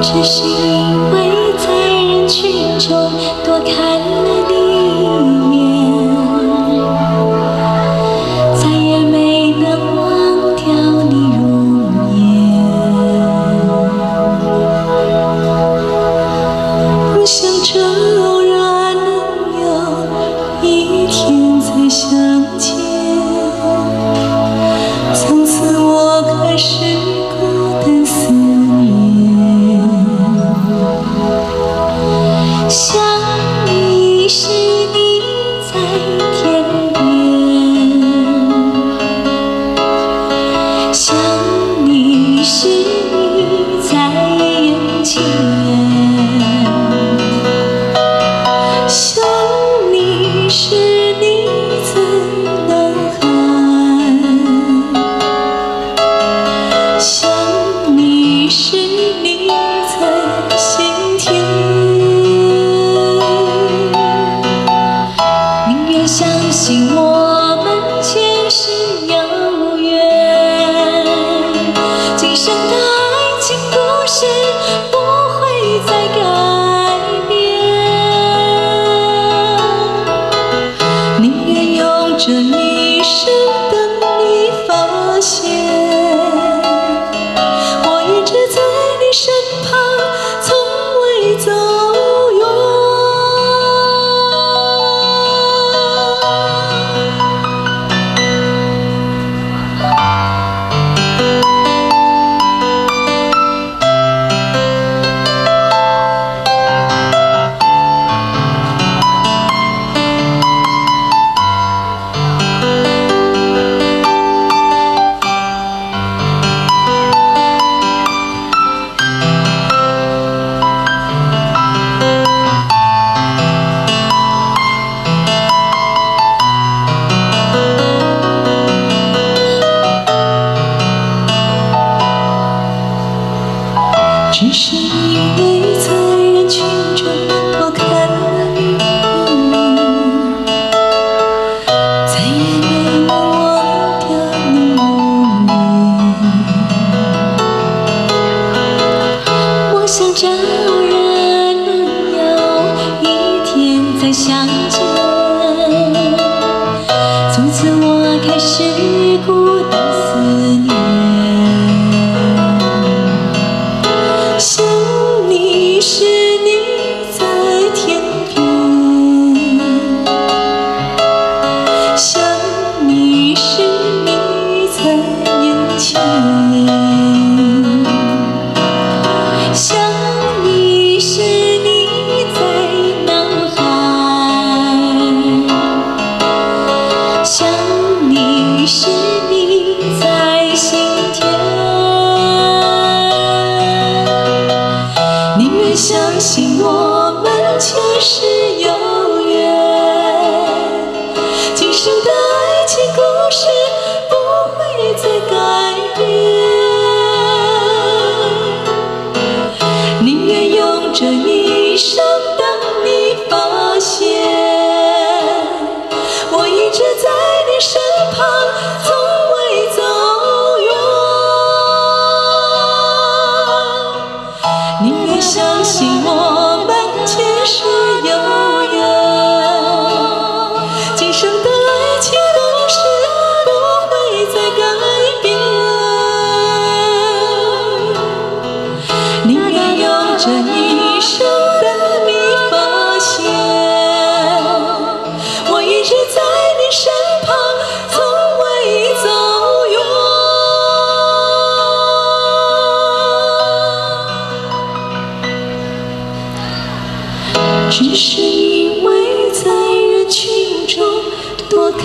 只是因为在人群中多看了你一眼，再也没能忘掉你容颜。不想这偶然能有一天再相见，从此我开始孤单思念。想你时你在天边，想你时你在眼前，想你时你怎能喊，想你时你在心田。宁愿相信我们前世有缘，今生的爱情故事不会再改变，宁愿用这一生等你发现，我一直在你身旁，从未走远。只是因为在人群中多看了你一眼，再也没能忘掉你容颜。我想这偶然能有一天再相见，从此我开始孤单思念。想你时你在天边，想你时你在眼前，想你时你在脑海，想你时你在心田。相信我们前世有缘，今生的爱情故事不会再改变，宁愿用这一生等你发现，我一直在你身旁，从未走远。宁愿相信我们前世有缘，今生的爱情故事不会再改变，宁愿用这一生等你发现，我一直在你身旁，从未走远。只是因为在人群中多看